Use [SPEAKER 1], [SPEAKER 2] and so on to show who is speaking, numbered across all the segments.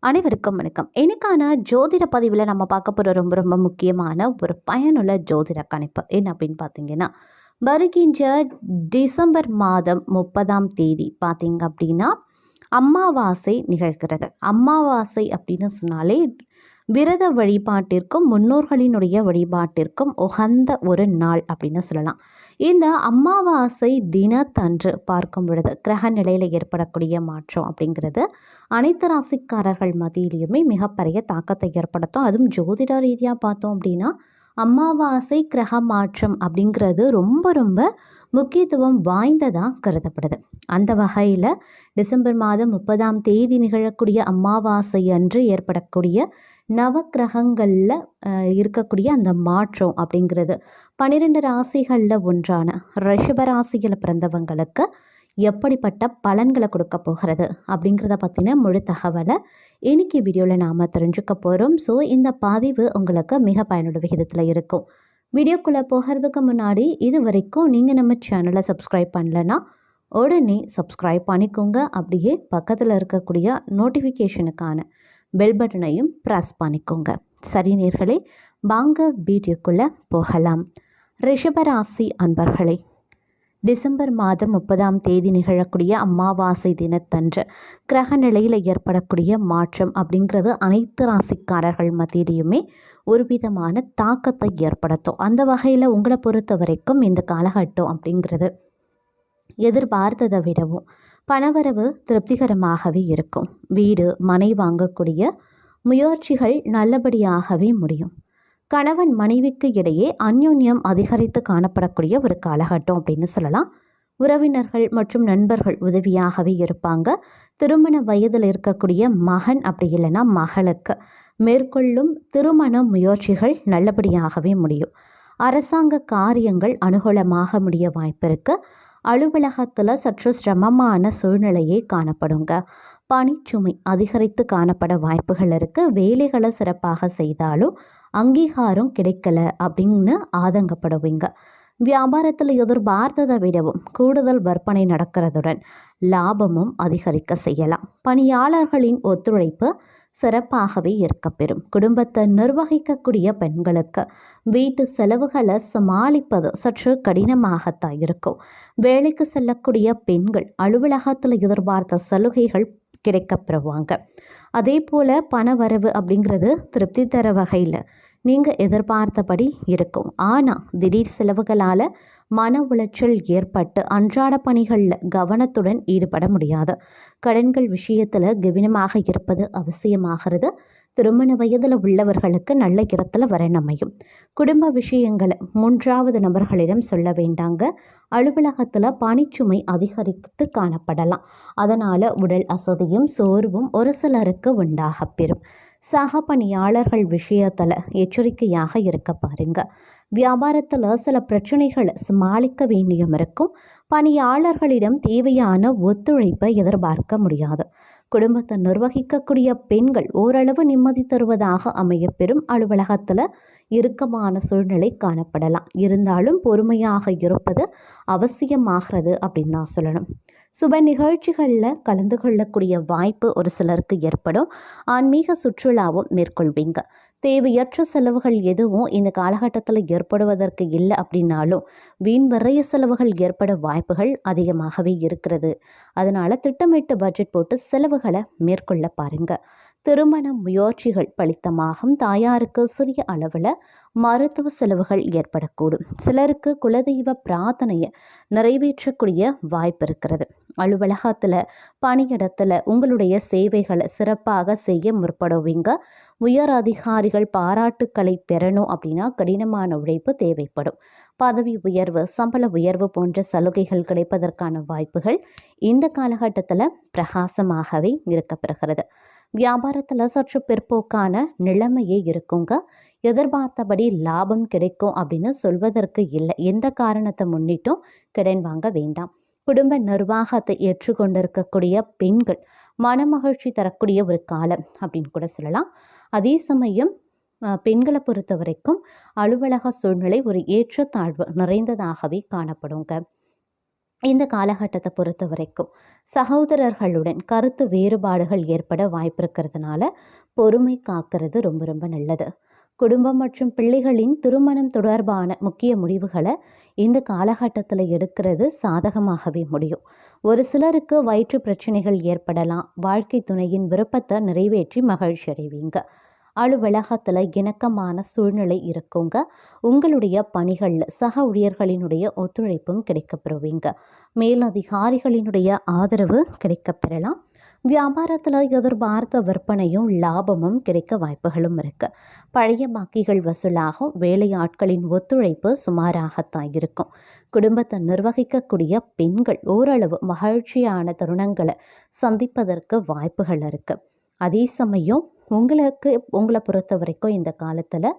[SPEAKER 1] அனைவருக்கும் வணக்கம். இன்னைக்கான ஜோதிட பதிவில் நம்ம பார்க்க போகிற ரொம்ப ரொம்ப முக்கியமான ஒரு பயனுள்ள ஜோதிட கணிப்பு என்ன அப்படின்னு பார்த்தீங்கன்னா, வருகின்ற டிசம்பர் மாதம் 30ஆம் தேதி பார்த்தீங்க அப்படின்னா அமாவாசை நிகழ்கிறது. அமாவாசை அப்படின்னு சொன்னாலே விரத வழிபாட்டிற்கும் முன்னோர்களினுடைய வழிபாட்டிற்கும் உகந்த ஒரு நாள் அப்படின்னு சொல்லலாம். இந்த அமாவாசை தினத்தன்று பார்க்கும் பொழுது கிரக நிலையில் ஏற்படக்கூடிய மாற்றம் அப்படிங்கிறது அனைத்து ராசிக்காரர்கள் மத்தியிலையுமே மிகப்பெரிய தாக்கத்தை ஏற்படுத்தும். அதுவும் ஜோதிட ரீதியாக பார்த்தோம் அப்படின்னா அமாவாசை கிரக மாற்றம் அப்படிங்கிறது ரொம்ப ரொம்ப முக்கியத்துவம் வாய்ந்ததாக கருதப்படுது. அந்த வகையில் டிசம்பர் மாதம் 30ஆம் தேதி நிகழக்கூடிய அமாவாசை அன்று ஏற்படக்கூடிய நவக்கிரகங்களில் இருக்கக்கூடிய அந்த மாற்றம் அப்படிங்கிறது 12 ராசிகளில் ஒன்றான ரிஷப ராசியில் பிறந்தவங்களுக்கு எப்படிப்பட்ட பலன்களை கொடுக்க போகிறது அப்படிங்கிறத பற்றின முழு தகவலை இன்னைக்கு வீடியோவில் நாம் தெரிஞ்சுக்க போகிறோம். ஸோ இந்த பதிவு உங்களுக்கு மிக பயனுள்ள விகிதத்தில் இருக்கும். வீடியோக்குள்ளே போகிறதுக்கு முன்னாடி இது வரைக்கும் நீங்கள் நம்ம சேனலை சப்ஸ்கிரைப் பண்ணலைன்னா உடனே சப்ஸ்கிரைப் பண்ணிக்கோங்க. அப்படியே பக்கத்தில் இருக்கக்கூடிய நோட்டிஃபிகேஷனுக்கான பெல் பட்டனையும் ப்ரெஸ் பண்ணிக்கோங்க. சரி நேர்களே, வாங்க வீடியோக்குள்ளே போகலாம். ரிஷபராசி அன்பர்களே, டிசம்பர் மாதம் 30ஆம் தேதி நிகழக்கூடிய அமாவாசை தினத்தன்று கிரக நிலையில் ஏற்படக்கூடிய மாற்றம் அப்படிங்கிறது அனைத்து ராசிக்காரர்கள் மத்தியிலையுமே ஒரு விதமான தாக்கத்தை ஏற்படுத்தும். அந்த வகையில் உங்களை பொறுத்த வரைக்கும் இந்த காலகட்டம் அப்படிங்கிறது எதிர்பார்த்ததை விடவும் பணவரவு திருப்திகரமாகவே இருக்கும். வீடு மனை வாங்கக்கூடிய முயற்சிகள் நல்லபடியாகவே முடியும். கணவன் மனைவிக்கு இடையே அந்யோன்யம் அதிகரித்து காணப்படக்கூடிய ஒரு காலகட்டம் அப்படின்னு சொல்லலாம். உறவினர்கள் மற்றும் நண்பர்கள் உதவியாகவே இருப்பாங்க. திருமண வயதில் இருக்கக்கூடிய மகன் அப்படி இல்லைன்னா மகளுக்கு மேற்கொள்ளும் திருமண முயற்சிகள் நல்லபடியாகவே முடியும். அரசாங்க காரியங்கள் அனுகூலமாக முடிய வாய்ப்பு இருக்குது. அலுவலகத்தில் சற்று சிரமமான சூழ்நிலையே காணப்படுங்க. பணிச்சுமை அதிகரித்து காணப்பட வாய்ப்புகள் இருக்குது. வேலைகளை சிறப்பாக செய்தாலும் அங்கீகாரம் கிடைக்கல அப்படின்னு ஆதங்கப்படுவீங்க. வியாபாரத்தில் எதிர்பார்த்ததை விடவும் கூடுதல் விற்பனை நடக்கிறதுடன் லாபமும் அதிகரிக்க செய்யலாம். பணியாளர்களின் ஒத்துழைப்பு சிறப்பாகவே இருக்கப்பெறும். குடும்பத்தை நிர்வகிக்கக்கூடிய பெண்களுக்கு வீட்டு செலவுகளை சமாளிப்பது சற்று கடினமாகத்தான் இருக்கும். வேலைக்கு செல்லக்கூடிய பெண்கள் அலுவலகத்தில் எதிர்பார்த்த சலுகைகள் கிடைக்கப்பெறுவாங்க. அதே போல் பண வரவு அப்படிங்கிறது திருப்தி தர வகையில் நீங்கள் எதிர்பார்த்தபடி இருக்கும். ஆனால் திடீர் செலவுகளால் மன உளைச்சல் ஏற்பட்டு அன்றாட பணிகளில் கவனத்துடன் ஈடுபட முடியாது. கடன்கள் விஷயத்தில் கவனமாக இருப்பது அவசியமாகிறது. திருமண வயதில் உள்ளவர்களுக்கு நல்ல இடத்துல வரன் அமையும். குடும்ப விஷயங்களை 3வது நபர்களிடம் சொல்ல வேண்டாங்க. அலுவலகத்தில் பணிச்சுமை அதிகரித்து காணப்படலாம். அதனால் உடல் அசதியும் சோர்வும் ஒரு சிலருக்கு உண்டாக பெறும். சக பணியாளர்கள் விஷயத்தில் எச்சரிக்கையாக இருக்க பாருங்க. வியாபாரத்தில் சில பிரச்சனைகளை சமாளிக்க வேண்டியும் இருக்கும். பணியாளர்களிடம் தேவையான ஒத்துழைப்பை எதிர்பார்க்க முடியாது. குடும்பத்தை நிர்வகிக்கக்கூடிய பெண்கள் ஓரளவு நிம்மதி தருவதாக அமையப்பெறும். அலுவலகத்தில் இறுக்கமான சூழ்நிலை காணப்படலாம். இருந்தாலும் பொறுமையாக இருப்பது அவசியமாகிறது அப்படின்னு தான் சொல்லணும். சுப நிகழ்ச்சிகளில் கலந்து கொள்ளக்கூடிய வாய்ப்பு ஒரு சிலருக்கு ஏற்படும். ஆன்மீக சுற்றுலாவும் மேற்கொள்வீங்க. தேவையற்ற செலவுகள் எதுவும் இந்த காலகட்டத்தில் ஏற்படுவதற்கு இல்லை அப்படின்னாலும் வீண் விரைய செலவுகள் ஏற்பட வாய்ப்புகள் அதிகமாகவே இருக்கிறது. அதனால் திட்டமிட்டு பட்ஜெட் போட்டு செலவுகளை மேற்கொள்ள பாருங்க. திருமண முயற்சிகள் பலித்தமாகும். தாயாருக்கு சிறிய அளவில் மருத்துவ செலவுகள் ஏற்படக்கூடும். சிலருக்கு குலதெய்வ பிரார்த்தனையை நிறைவேற்றக்கூடிய வாய்ப்பு இருக்கிறது. அலுவலகத்தில் பணியிடத்தில் உங்களுடைய சேவைகளை சிறப்பாக செய்ய முற்படுவீங்க. உயர் அதிகாரிகள் பாராட்டுக்களை பெறணும் அப்படின்னா கடினமான உழைப்பு தேவைப்படும். பதவி உயர்வு சம்பள உயர்வு போன்ற சலுகைகள் கிடைப்பதற்கான வாய்ப்புகள் இந்த காலகட்டத்தில் பிரகாசமாகவே இருக்கப்பெறுகிறது. வியாபாரத்தில் சற்று பிற்போக்கான நிலைமையே இருக்குங்க. எதிர்பார்த்தபடி லாபம் கிடைக்கும் அப்படின்னு சொல்வதற்கு இல்லை. எந்த காரணத்தை முன்னிட்டும் கடன் வாங்க வேண்டாம். குடும்ப நிர்வாகத்தை ஏற்றுக்கொண்டிருக்கக்கூடிய பெண்கள் மனமகிழ்ச்சி தரக்கூடிய ஒரு காலம் அப்படின்னு கூட சொல்லலாம். அதே சமயம் பெண்களை பொறுத்த வரைக்கும் அலுவலக சூழ்நிலை ஒரு ஏற்றத்தாழ்வு நிறைந்ததாகவே காணப்படுங்க. இந்த காலகட்டத்தை பொறுத்த வரைக்கும் சகோதரர்களுடன் கருத்து வேறுபாடுகள் ஏற்பட வாய்ப்பு இருக்கிறதுனால பொறுமை காக்கிறது ரொம்ப ரொம்ப நல்லது. குடும்பம் மற்றும் பிள்ளைகளின் திருமணம் தொடர்பான முக்கிய முடிவுகளை இந்த காலகட்டத்தில் எடுக்கிறது சாதகமாகவே முடியும். ஒரு சிலருக்கு வயிற்று பிரச்சனைகள் ஏற்படலாம். வாழ்க்கை துணையின் விருப்பத்தை நிறைவேற்றி மகிழ்ச்சி அடைவீங்க. அலுவலகத்தில் இணக்கமான சூழ்நிலை இருக்குங்க. உங்களுடைய பணிகளில் சக ஊழியர்களினுடைய ஒத்துழைப்பும் கிடைக்கப்பெறுவீங்க. மேலதிகாரிகளினுடைய ஆதரவு கிடைக்கப்பெறலாம். வியாபாரத்தில் எதிர்பார்த்த விற்பனையும் லாபமும் கிடைக்க வாய்ப்புகளும் இருக்குது. பழைய பாக்கிகள் வசூலாகும். வேலையாட்களின் ஒத்துழைப்பு சுமாராகத்தான் இருக்கும். குடும்பத்தை நிர்வகிக்கக்கூடிய பெண்கள் ஓரளவு மகிழ்ச்சியான தருணங்களை சந்திப்பதற்கு வாய்ப்புகள் இருக்குது. அதே சமயம் உங்களை பொறுத்த வரைக்கும் இந்த காலத்தில்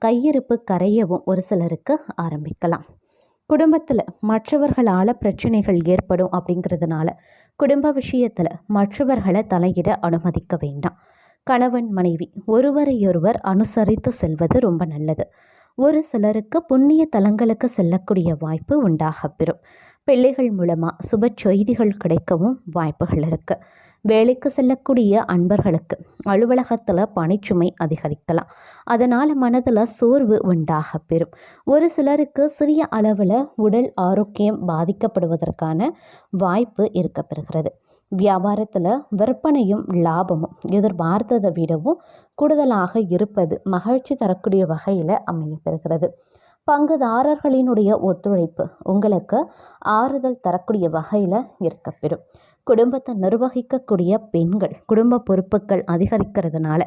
[SPEAKER 1] கையிருப்பு கரையவும் ஒரு சிலருக்கு ஆரம்பிக்கலாம். குடும்பத்தில் மற்றவர்களால் பிரச்சனைகள் ஏற்படும் அப்படிங்கிறதுனால குடும்ப விஷயத்தில் மற்றவர்களை தலையிட அனுமதிக்க வேண்டாம். கணவன் மனைவி ஒருவரையொருவர் அனுசரித்து செல்வது ரொம்ப நல்லது. ஒரு சிலருக்கு புண்ணிய தலங்களுக்கு செல்லக்கூடிய வாய்ப்பு உண்டாகப்பெறும். பிள்ளைகள் மூலமாக சுப செய்திகள் கிடைக்கவும் வாய்ப்புகள் இருக்குது. வேலைக்கு செல்லக்கூடிய அன்பர்களுக்கு அலுவலகத்தில் பணிச்சுமை அதிகரிக்கலாம். அதனால் மனதில் சோர்வு உண்டாகப்பெறும். ஒரு சிலருக்கு சிறிய அளவில் உடல் ஆரோக்கியம் பாதிக்கப்படுவதற்கான வாய்ப்பு இருக்கப்பெறுகிறது. வியாபாரத்தில் விற்பனையும் லாபமும் எதிர்பார்த்ததை விடவும் கூடுதலாக இருப்பது மகிழ்ச்சி தரக்கூடிய வகையில் அமையப்பெறுகிறது. பங்குதாரர்களினுடைய ஒத்துழைப்பு உங்களுக்கு ஆறுதல் தரக்கூடிய வகையில் இருக்கப்பெறும். குடும்பத்தை நிர்வகிக்கக்கூடிய பெண்கள் குடும்ப பொறுப்புகள் அதிகரிக்கிறதுனால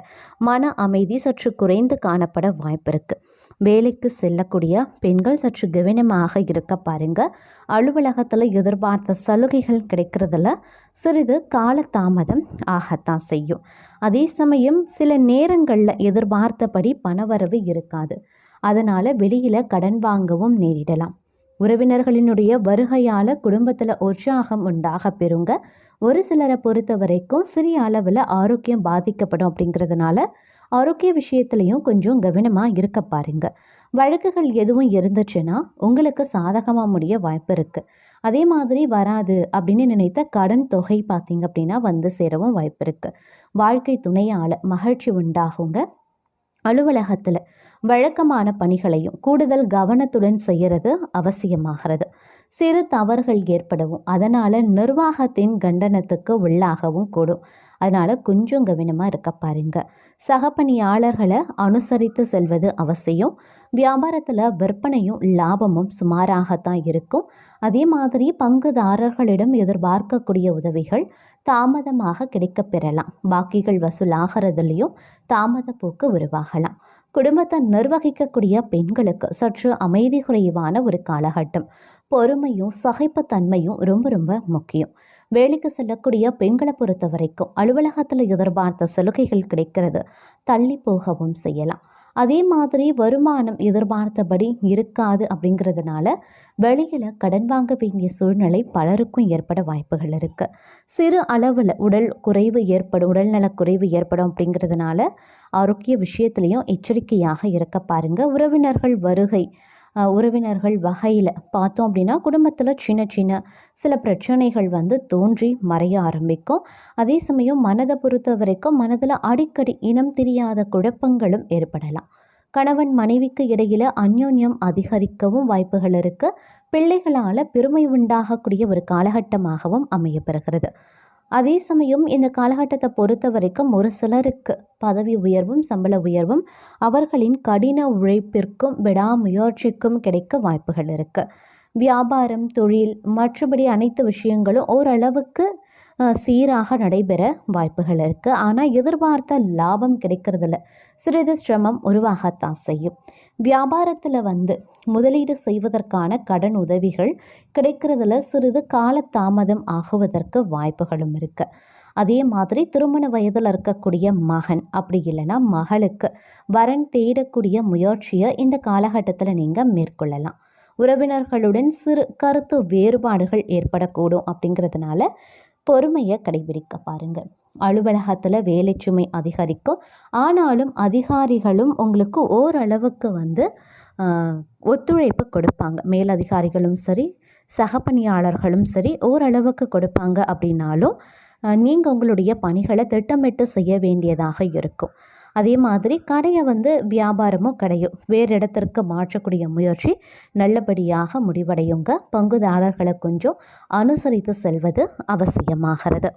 [SPEAKER 1] மன அமைதி சற்று குறைந்து காணப்பட வாய்ப்பு இருக்குது. வேலைக்கு செல்லக்கூடிய பெண்கள் சற்று கவனமாக இருக்க பாருங்க. அலுவலகத்தில் எதிர்பார்த்த சலுகைகள் கிடைக்கிறதுல சிறிது காலதாமதம் ஆகத்தான் செய்யும். அதே சமயம் சில நேரங்களில் எதிர்பார்த்தபடி பணவரவு இருக்காது. அதனால் வெளியில் கடன் வாங்கவும் நேரிடலாம். உறவினர்களினுடைய வருகையால் குடும்பத்தில் உற்சாகம் உண்டாக பெறுங்க. ஒரு சிலரை பொறுத்த வரைக்கும் சிறிய அளவில் ஆரோக்கியம் பாதிக்கப்படும். அப்படிங்கிறதுனால ஆரோக்கிய விஷயத்துலையும் கொஞ்சம் கவனமாக இருக்க பாருங்க. வழக்குகள் எதுவும் இருந்துச்சுன்னா உங்களுக்கு சாதகமாக முடிய வாய்ப்பு இருக்குது. அதே மாதிரி வராது அப்படின்னு நினைத்த கடன் தொகை பார்த்தீங்க அப்படின்னா வந்து சேரவும் வாய்ப்பு இருக்குது. வாழ்க்கை துணையால் மகிழ்ச்சி உண்டாகுங்க. அலுவலகத்தில் வழக்கமான பணிகளையும் கூடுதல் கவனத்துடன் செய்கிறது அவசியமாகிறது. சிறு தவறுகள் ஏற்படவும் அதனால் நிர்வாகத்தின் கண்டனத்துக்கு உள்ளாகவும் கூடும். அதனால் கொஞ்சம் கவனமாக இருக்க பாருங்க. சக பணியாளர்களை அனுசரித்து செல்வது அவசியம். வியாபாரத்தில் விற்பனையும் லாபமும் சுமாராகத்தான் இருக்கும். அதே மாதிரி பங்குதாரர்களிடம் எதிர்பார்க்கக்கூடிய உதவிகள் தாமதமாக கிடைக்கப் பெறலாம். பாக்கிகள் வசூலாகிறதுலையும் தாமத போக்கு உருவாகலாம். குடும்பத்தை நிர்வகிக்கக்கூடிய பெண்களுக்கு சற்று அமைதி குறைவான ஒரு காலகட்டம். பொறுமையும் சகிப்புத்தன்மையும் ரொம்ப ரொம்ப முக்கியம். வேலைக்கு செல்லக்கூடிய பெண்களை பொறுத்த வரைக்கும் அலுவலகத்தில் எதிர்பார்த்த சலுகைகள் கிடைக்கிறது தள்ளி போகவும் செய்யலாம். அதே மாதிரி வருமானம் எதிர்பார்த்தபடி இருக்காது. அப்படிங்கிறதுனால வெளியில் கடன் வாங்க வேண்டிய சூழ்நிலை பலருக்கும் ஏற்பட வாய்ப்புகள் இருக்குது. சிறு அளவில் உடல்நலக் குறைவு ஏற்படும். அப்படிங்கிறதுனால ஆரோக்கிய விஷயத்துலையும் எச்சரிக்கையாக இருக்க பாருங்கள். உறவினர்கள் வகையில் பார்த்தோம் அப்படின்னா குடும்பத்தில் சின்ன சின்ன சில பிரச்சனைகள் தோன்றி மறைய ஆரம்பிக்கும். அதே சமயம் மனதை பொறுத்த வரைக்கும் மனதில் அடிக்கடி இனம் தெரியாத குழப்பங்களும் ஏற்படலாம். கணவன் மனைவிக்கு இடையில் அந்யோன்யம் அதிகரிக்கவும் வாய்ப்புகள் இருக்குது. பிள்ளைகளால் பெருமை உண்டாகக்கூடிய ஒரு காலகட்டமாகவும் அமையப்பெறுகிறது. அதே சமயம் இந்த காலகட்டத்தை பொறுத்த வரைக்கும் ஒரு சிலருக்கு பதவி உயர்வும் சம்பள உயர்வும் அவர்களின் கடின உழைப்பிற்கும் விடாமுயற்சிக்கும் கிடைக்க வாய்ப்புகள் இருக்குது. வியாபாரம் தொழில் மற்றபடி அனைத்து விஷயங்களும் ஓரளவுக்கு சீராக நடைபெற வாய்ப்புகள் இருக்குது. ஆனால் எதிர்பார்த்த லாபம் கிடைக்கிறதுல சிறிது சிரமம் உருவாகத்தான் செய்யும். வியாபாரத்தில் முதலீடு செய்வதற்கான கடன் உதவிகள் கிடைக்கிறதுல சிறிது கால தாமதம் ஆகுவதற்கு வாய்ப்புகளும் இருக்குது. அதே மாதிரி திருமண வயதில் இருக்கக்கூடிய மகன் அப்படி இல்லைன்னா மகளுக்கு வரன் தேடக்கூடிய முயற்சியை இந்த காலகட்டத்தில் நீங்கள் மேற்கொள்ளலாம். உறவினர்களுடன் சிறு கருத்து வேறுபாடுகள் ஏற்படக்கூடும். அப்படிங்கிறதுனால பொறுமையை கடைபிடிக்க பாருங்கள். அலுவலகத்தில் வேலை சுமை அதிகரிக்கும். ஆனாலும் அதிகாரிகளும் உங்களுக்கு ஓரளவுக்கு ஒத்துழைப்பு கொடுப்பாங்க. மேலதிகாரிகளும் சரி சக பணியாளர்களும் சரி ஓரளவுக்கு கொடுப்பாங்க அப்படின்னாலும் நீங்கள் உங்களுடைய பணிகளை திட்டமிட்டு செய்ய வேண்டியதாக இருக்கும். அதே மாதிரி கடையை வியாபாரமும் கடையும் வேறு இடத்திற்கு மாற்றக்கூடிய முயற்சி நல்லபடியாக முடிவடையுங்க. பங்குதாரர்களை கொஞ்சம் அனுசரித்து செல்வது அவசியமாகிறது.